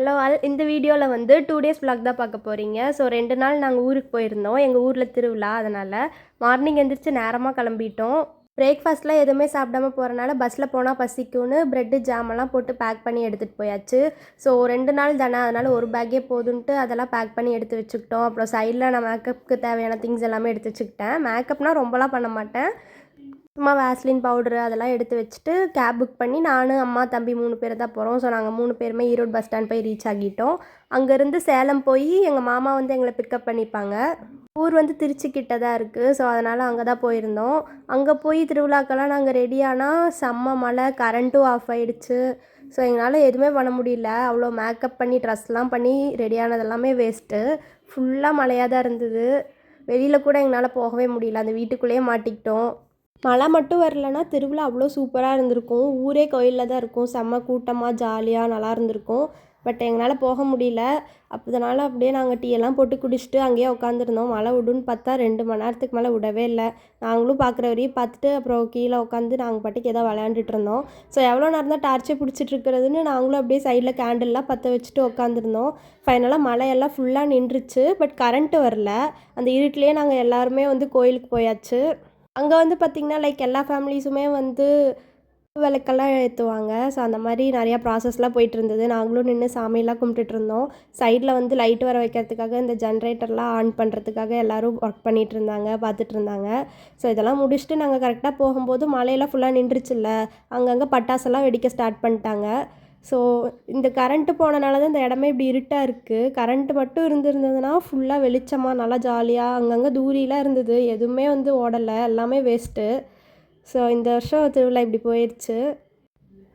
Hello all. இந்த வீடியோவில் வந்து 2 டேஸ் vlog தான் பார்க்க போகிறீங்க. ஸோ 2 நாள் நாங்கள் ஊருக்கு போயிருந்தோம். எங்கள் ஊரில் திருவிழா. அதனால் மார்னிங் எந்திரிச்சு நேரமாக கிளம்பிட்டோம். பிரேக்ஃபாஸ்ட்லாம் எதுவுமே சாப்பிடாம போகிறனால பஸ்ஸில் போனால் பசிக்கும்னு ப்ரெட்டு ஜாமெல்லாம் போட்டு பேக் பண்ணி எடுத்துகிட்டு போயாச்சு. ஸோ 2 நாள் தானே, அதனால் ஒரு பேக்கே போதுன்ட்டு அதெல்லாம் பேக் பண்ணி எடுத்து வச்சுக்கிட்டோம். அப்புறம் சைடில் நான் மேக்கப்புக்கு தேவையான திங்ஸ் எல்லாமே எடுத்து வச்சுக்கிட்டேன். மேக்கப்னால் ரொம்பலாம் பண்ண மாட்டேன், சும்மா வேஸ்லின் பவுட்ரு அதெல்லாம் எடுத்து வச்சுட்டு கேப் புக் பண்ணி நான், அம்மா, தம்பி 3 பேர் தான் போகிறோம். ஸோ நாங்கள் 3 பேருமே ஈரோடு பஸ் ஸ்டாண்ட் போய் ரீச் ஆகிட்டோம். அங்கேருந்து சேலம் போய் எங்கள் மாமா வந்து எங்களை பிக்கப் பண்ணிப்பாங்க. ஊர் வந்து திருச்சி கிட்ட தான் இருக்குது. ஸோ அதனால் அங்கே தான் போயிருந்தோம். அங்கே போய் திருவிழாக்கெல்லாம் நாங்கள் ரெடியானால் செம்ம மழை, கரண்ட்டும் ஆஃப் ஆகிடுச்சு. ஸோ எங்களால் எதுவுமே பண்ண முடியல. அவ்வளோ மேக்கப் பண்ணி ட்ரெஸ்லாம் பண்ணி ரெடியானது எல்லாமே வேஸ்ட்டு. ஃபுல்லாக மழையாக தான் இருந்தது. வெளியில் கூட எங்களால் போகவே முடியல, அந்த வீட்டுக்குள்ளேயே மாட்டிக்கிட்டோம். மழை மட்டும் வரலன்னா திருவிழா அவ்வளோ சூப்பராக இருந்திருக்கும். ஊரே கோயிலில் தான் இருக்கும். செம்ம கூட்டமாக ஜாலியாக நல்லா இருந்திருக்கும். பட் எங்களால் போக முடியல. அதனால் அப்படியே நாங்கள் டீ எல்லாம் போட்டு குடிச்சிட்டு அங்கேயே உட்காந்துருந்தோம். மழை விடுன்னு பார்த்தா 2 மணி நேரத்துக்கு மேலே விடவே இல்லை. நாங்களும் பார்க்குற வரையும் பார்த்துட்டு அப்புறம் கீழே உட்காந்து நாங்கள் பாட்டுக்கு ஏதோ விளையாண்டுட்டு இருந்தோம். ஸோ எவ்வளோ நேரம் தான் டார்ச்சே பிடிச்சிட்டு இருக்கிறதுன்னு நாங்களும் அப்படியே சைடில் கேண்டில்லாம் பற்ற வச்சுட்டு உட்காந்துருந்தோம். ஃபைனலாக மழையெல்லாம் ஃபுல்லாக நின்றுச்சு. பட் கரண்ட்டு வரல. அந்த இருட்டிலே நாங்கள் எல்லாருமே வந்து கோயிலுக்கு போயாச்சு. அங்கே வந்து பார்த்திங்கன்னா எல்லா ஃபேமிலிஸுமே வந்து விளக்கெல்லாம் ஏற்றுவாங்க. ஸோ அந்த மாதிரி நிறையா ப்ராசஸ்லாம் போயிட்டு இருந்தது. நாங்களும் நின்று சாமியெல்லாம் கும்பிட்டுட்டு இருந்தோம். சைடில் வந்து லைட் வர வைக்கிறதுக்காக இந்த ஜென்ரேட்டர்லாம் ஆன் பண்ணுறதுக்காக எல்லோரும் ஒர்க் பண்ணிகிட்டு இருந்தாங்க, பார்த்துட்டு இருந்தாங்க. ஸோ இதெல்லாம் முடிச்சுட்டு நாங்கள் கரெக்டாக போகும்போது மழையெல்லாம் ஃபுல்லாக நின்றுச்சுல்ல, அங்கங்கே பட்டாசெல்லாம் வெடிக்க ஸ்டார்ட் பண்ணிட்டாங்க. ஸோ இந்த கரண்ட்டு போனனால தான் இந்த இடமே இப்படி இருட்டாக இருக்குது. கரண்ட்டு மட்டும் இருந்திருந்ததுன்னா ஃபுல்லாக வெளிச்சமாக நல்லா ஜாலியாக அங்கங்கே தூரிலாம் இருந்தது. எதுவுமே வந்து ஓடலை, எல்லாமே வேஸ்ட்டு. ஸோ இந்த வருஷம் திருவிழா இப்படி போயிடுச்சு.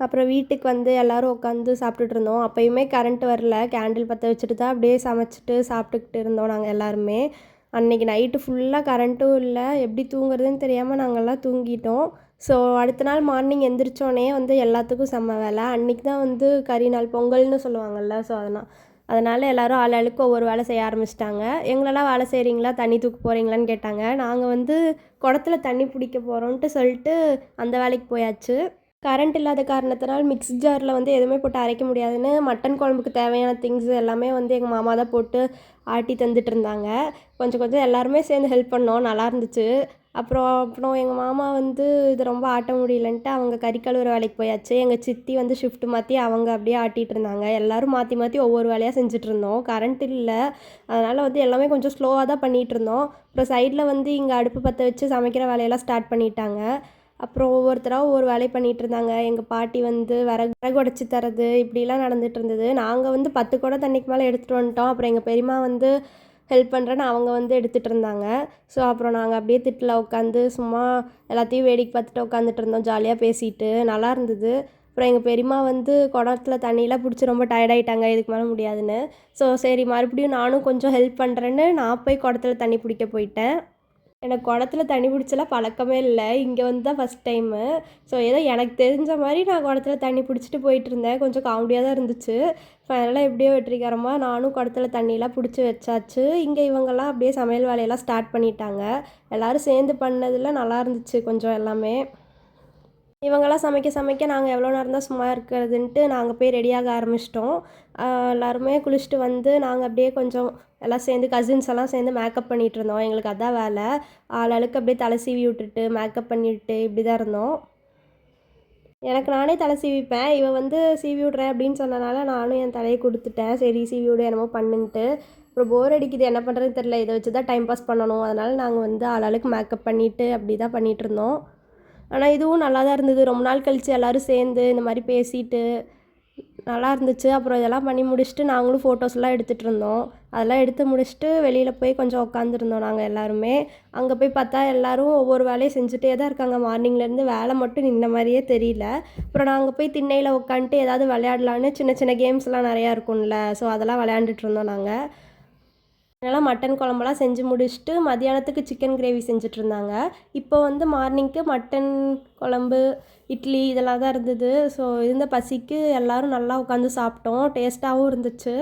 அப்புறம் வீட்டுக்கு வந்து எல்லோரும் உட்காந்து சாப்பிட்டுட்டு இருந்தோம். அப்போயுமே கரண்ட் வரல. கேண்டில் பற்ற வச்சுட்டு தான் அப்படியே சமைச்சிட்டு சாப்பிட்டுக்கிட்டு இருந்தோம் நாங்கள் எல்லாருமே. அன்றைக்கி நைட்டு ஃபுல்லாக கரண்ட்டும் இல்லை. எப்படி தூங்குறதுன்னு தெரியாமல் நாங்கள்லாம் தூங்கிட்டோம். ஸோ அடுத்த நாள் மார்னிங் எந்திரிச்சோடனே வந்து எல்லாத்துக்கும் செம்ம வேலை. அன்றைக்கி தான் வந்து கறி நாள், பொங்கல்னு சொல்லுவாங்கள்ல. ஸோ அதனால் எல்லோரும் ஆளாளுக்கு ஒவ்வொரு வேலை செய்ய ஆரம்பிச்சிட்டாங்க. எங்களெல்லாம் வேலை செய்கிறீங்களா, தண்ணி தூக்க போகிறீங்களான்னு கேட்டாங்க. நாங்கள் வந்து குடத்துல தண்ணி பிடிக்க போகிறோன்ட்டு சொல்லிட்டு அந்த வேலைக்கு போயாச்சு. கரண்ட் இல்லாத காரணத்தினால் மிக்ஸி ஜாரில் வந்து எதுவுமே போட்டு அரைக்க முடியாதுன்னு மட்டன் குழம்புக்கு தேவையான திங்ஸ் எல்லாமே வந்து எங்கள் மாமா தான் போட்டு ஆட்டி தந்துட்டு இருந்தாங்க. கொஞ்சம் கொஞ்சம் எல்லாருமே சேர்ந்து ஹெல்ப் பண்ணோம். நல்லா இருந்துச்சு. அப்புறம் எங்கள் மாமா வந்து இது ரொம்ப ஆட்ட முடியலன்ட்டு அவங்க கறி கழுவுற வேலைக்கு போயாச்சு. எங்கள் சித்தி வந்து ஷிஃப்ட் மாற்றி அவங்க அப்படியே ஆட்டிகிட்டு இருந்தாங்க. எல்லோரும் மாற்றி மாற்றி ஒவ்வொரு வேலையாக செஞ்சிட்ருந்தோம். கரண்ட் இல்லை, அதனால் வந்து எல்லாமே கொஞ்சம் ஸ்லோவாக தான் பண்ணிகிட்டு இருந்தோம். அப்புறம் சைடில் வந்து இங்கே அடுப்பு பற்ற வச்சு சமைக்கிற வேலையெல்லாம் ஸ்டார்ட் பண்ணிட்டாங்க. அப்புறம் ஒவ்வொருத்தராக ஒவ்வொரு வேலையை பண்ணிகிட்டு இருந்தாங்க. எங்கள் பாட்டி வந்து விறகு உடச்சி தரது இப்படிலாம் நடந்துகிட்டு இருந்தது. நாங்கள் வந்து 10 குடம் தண்ணிக்கு மேலே எடுத்துகிட்டு வந்துட்டோம். அப்புறம் எங்கள் பெரியம்மா வந்து ஹெல்ப் பண்ணுறேன்னு அவங்க வந்து எடுத்துகிட்டு இருந்தாங்க. ஸோ அப்புறம் நாங்கள் அப்படியே திட்டில் உட்காந்து சும்மா எல்லாத்தையும் வேடிக்கை பார்த்துட்டு உட்காந்துட்டு இருந்தோம், ஜாலியாக பேசிட்டு. நல்லா இருந்தது. அப்புறம் எங்கள் பெரியம்மா வந்து குடத்துல தண்ணியெலாம் பிடிச்சி ரொம்ப டயர்டாயிட்டாங்க, இதுக்கு மேலே முடியாதுன்னு. ஸோ சரி மறுபடியும் நானும் கொஞ்சம் ஹெல்ப் பண்ணுறேன்னு நான் போய் குடத்துல தண்ணி பிடிக்க போயிட்டேன். எனக்கு குடத்துல தண்ணி பிடிச்சலாம் பழக்கமே இல்லை. இங்கே வந்து தான் ஃபஸ்ட் டைமு. ஸோ ஏதோ எனக்கு தெரிஞ்ச மாதிரி நான் குடத்துல தண்ணி பிடிச்சிட்டு போயிட்டுருந்தேன். கொஞ்சம் காமெடியாக தான் இருந்துச்சு. ஃபைனலாக எப்படியோ வெற்றிகரமாக நானும் குடத்துல தண்ணியெலாம் பிடிச்சி வச்சாச்சு. இங்கே இவங்கெல்லாம் அப்படியே சமையல் வேலையெல்லாம் ஸ்டார்ட் பண்ணிட்டாங்க. எல்லோரும் சேர்ந்து பண்ணதில் நல்லா இருந்துச்சு கொஞ்சம் எல்லாமே. இவங்கெல்லாம் சமைக்க நாங்கள் எவ்வளோ நேரம் தான் சும்மா இருக்கிறதுன்ட்டு நாங்கள் போய் ரெடியாக ஆரம்பிச்சிட்டோம். எல்லாருமே குளிச்சுட்டு வந்து நாங்கள் அப்படியே கொஞ்சம் எல்லாம் சேர்ந்து கசின்ஸ் எல்லாம் சேர்ந்து மேக்கப் பண்ணிகிட்டு இருந்தோம். எங்களுக்கு அதான் வேலை. ஆளாளுக்கு அப்படியே தலை சீவி விட்டுட்டு மேக்கப் பண்ணிவிட்டு இப்படி தான் இருந்தோம். எனக்கு நானே தலை சீவிப்பேன். இவன் வந்து சீவி விட்றேன் அப்படின்னு சொன்னனால நானும் என் தலையை கொடுத்துட்டேன். சரி சீவி விடு என்னமோ பண்ணுன்ட்டு. அப்புறம் போர் அடிக்குது, என்ன பண்ணுறதுன்னு தெரில. இதை வச்சு தான் டைம் பாஸ் பண்ணணும். அதனால் நாங்கள் வந்து ஆளாளுக்கு மேக்கப் பண்ணிவிட்டு அப்படி தான் பண்ணிகிட்டு இருந்தோம். ஆனால் இதுவும் நல்லா தான் இருந்தது. ரொம்ப நாள் கழித்து எல்லோரும் சேர்ந்து இந்த மாதிரி பேசிட்டு நல்லா இருந்துச்சு. அப்புறம் இதெல்லாம் பண்ணி முடிச்சுட்டு நாங்களும் ஃபோட்டோஸ்லாம் எடுத்துகிட்டு இருந்தோம். அதெல்லாம் எடுத்து முடிச்சுட்டு வெளியில் போய் கொஞ்சம் உட்காந்துருந்தோம் நாங்கள் எல்லாருமே. அங்கே போய் பார்த்தா எல்லோரும் ஒவ்வொரு வேலையும் செஞ்சுட்டே தான் இருக்காங்க. மார்னிங்லேருந்து வேலை மட்டும் நின்ன மாதிரியே தெரியல. அப்புறம் நாங்கள் போய் திண்ணையில் உட்காந்துட்டு ஏதாவது விளையாடலான்னு சின்ன சின்ன கேம்ஸ்லாம் நிறையா இருக்கும்ல. ஸோ அதெல்லாம் விளையாண்டுட்டு இருந்தோம் நாங்கள். அதனால் மட்டன் குழம்பெல்லாம் செஞ்சு முடிச்சுட்டு மதியானத்துக்கு சிக்கன் கிரேவி செஞ்சிட்ருந்தாங்க. இப்போ வந்து மார்னிங்க்கு மட்டன் குழம்பு, இட்லி இதெல்லாம் தான் இருந்தது. ஸோ இருந்த பசிக்கு எல்லோரும் நல்லா உட்காந்து சாப்பிட்டோம். டேஸ்ட்டாகவும் இருந்துச்சு.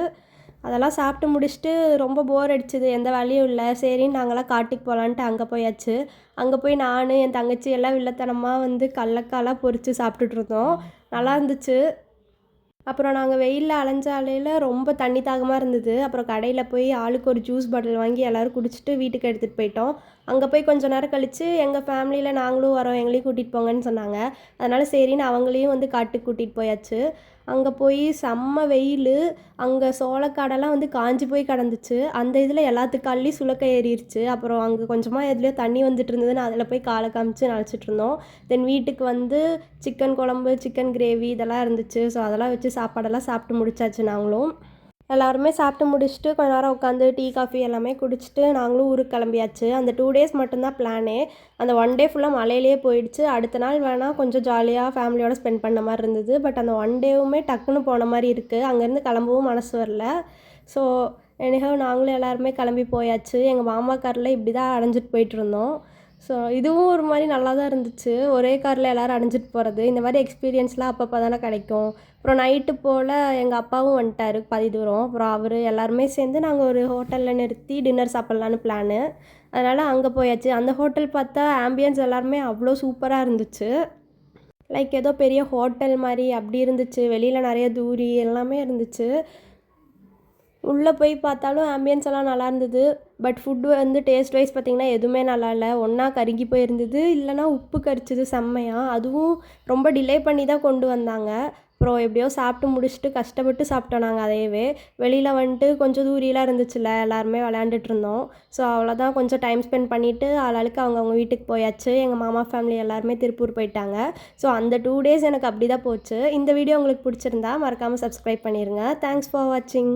அதெல்லாம் சாப்பிட்டு முடிச்சுட்டு ரொம்ப போர் அடிச்சுது, எந்த வேலையும் இல்லை. சரின்னு நாங்களாம் காட்டுக்கு போகலான்ட்டு அங்கே போயாச்சு. அங்கே போய் நான், என் தங்கச்சி எல்லாம் வில்லத்தனமாக வந்து கடலக்காலாம் பொரித்து சாப்பிட்டுட்ருந்தோம். நல்லா இருந்துச்சு. அப்புறம் நாங்கள் வெயிலில் அலைஞ்சாலையில் ரொம்ப தண்ணி தாகமாக இருந்தது. அப்புறம் கடையில் போய் ஆளுக்கு ஒரு ஜூஸ் பாட்டில் வாங்கி எல்லோரும் குடிச்சிட்டு வீட்டுக்கு எடுத்துகிட்டு போயிட்டோம். அங்கே போய் கொஞ்ச நேரம் கழித்து எங்கள் ஃபேமிலியில் நாங்களும் வரோம், எங்களையும் கூட்டிகிட்டு போங்கன்னு சொன்னாங்க. அதனால் சரின்னு அவங்களையும் வந்து காட்டுக்கு கூட்டிகிட்டு போயாச்சு. அங்கே போய் செம்ம வெயில். அங்கே சோளக்காடெல்லாம் வந்து காஞ்சி போய் கிடந்துச்சு. அந்த இதில் எல்லாத்துக்கு கால்லையும் சுளுக்கை ஏறிடுச்சு. அப்புறம் அங்கே கொஞ்சமாக எதுலேயோ தண்ணி வந்துட்டு இருந்ததுன்னு அதில் போய் காலை காமிச்சு நனைச்சிட்டு இருந்தோம். தென் வீட்டுக்கு வந்து சிக்கன் குழம்பு, சிக்கன் கிரேவி இதெல்லாம் இருந்துச்சு. ஸோ அதெல்லாம் வச்சு சாப்பாடெல்லாம் சாப்பிட்டு முடிச்சாச்சு. நாங்களும் எல்லாருமே சாப்பிட்டு முடிச்சுட்டு கொஞ்ச நேரம் உட்காந்து டீ காஃபி எல்லாமே குடிச்சிட்டு நாங்களும் ஊருக்கு கிளம்பியாச்சு. அந்த 2 டேஸ் மட்டும்தான் பிளானே. அந்த 1 டே ஃபுல்லாக மழையிலே போயிடுச்சு. அடுத்த நாள் வேணால் கொஞ்சம் ஜாலியாக ஃபேமிலியோடு ஸ்பெண்ட் பண்ண மாதிரி இருந்தது. பட் அந்த 1 டேவுமே டக்குன்னு போன மாதிரி இருக்குது. அங்கேருந்து கிளம்பவும் மனசு வரல. ஸோ எனிஹவ் நாங்களும் எல்லாருமே கிளம்பி போயாச்சு. எங்கள் மாமா காரில் இப்படி தான் அடைஞ்சிட்டு போயிட்டுருந்தோம். ஸோ இதுவும் ஒரு மாதிரி நல்லா தான் இருந்துச்சு. ஒரே காரில் எல்லோரும் அடைஞ்சிட்டு போகிறது, இந்த மாதிரி எக்ஸ்பீரியன்ஸ்லாம் அப்பப்போ தானே கிடைக்கும். அப்புறம் நைட்டு போல் எங்கள் அப்பாவும் வந்துட்டார் பாதி தூரம். அப்புறம் அவர் எல்லாருமே சேர்ந்து நாங்கள் ஒரு ஹோட்டலில் நிறுத்தி டின்னர் சாப்பிட்லான்னு பிளானு. அதனால் அங்கே போயாச்சு. அந்த ஹோட்டல் பார்த்தா ஆம்பியன்ஸ் எல்லாருமே அவ்வளோ சூப்பராக இருந்துச்சு. லைக் ஏதோ பெரிய ஹோட்டல் மாதிரி அப்படி இருந்துச்சு. வெளியில் நிறைய தூரி எல்லாமே இருந்துச்சு. உள்ளே போய் பார்த்தாலும் ஆம்பியன்ஸ் எல்லாம் நல்லா இருந்தது. பட் ஃபுட்டு வந்து டேஸ்ட் வைஸ் பார்த்திங்கன்னா எதுவுமே நல்லா இல்லை. ஒன்றா கருகி போயிருந்தது, இல்லைனா உப்பு கரிச்சிது செம்மையாக. அதுவும் ரொம்ப டிலே பண்ணி தான் கொண்டு வந்தாங்க. அப்புறம் எப்படியோ சாப்பிட்டு முடிச்சுட்டு கஷ்டப்பட்டு சாப்பிட்டோம் நாங்கள் அதையவே. வெளியில் வந்துட்டு கொஞ்சம் தூரியெலாம் இருந்துச்சுல்ல, எல்லாருமே விளையாண்டுட்டு இருந்தோம். ஸோ அவ்வளோதான், கொஞ்சம் டைம் ஸ்பெண்ட் பண்ணிவிட்டு ஆளாளுக்கு அவங்கவுங்க வீட்டுக்கு போயாச்சு. எங்கள் மாமா ஃபேமிலி எல்லாருமே திருப்பூர் போயிட்டாங்க. ஸோ அந்த 2 டேஸ் எனக்கு அப்படி தான் போச்சு. இந்த வீடியோ உங்களுக்கு பிடிச்சிருந்தா மறக்காமல் சப்ஸ்கிரைப் பண்ணிடுங்க. தேங்க்ஸ் ஃபார் வாட்சிங்.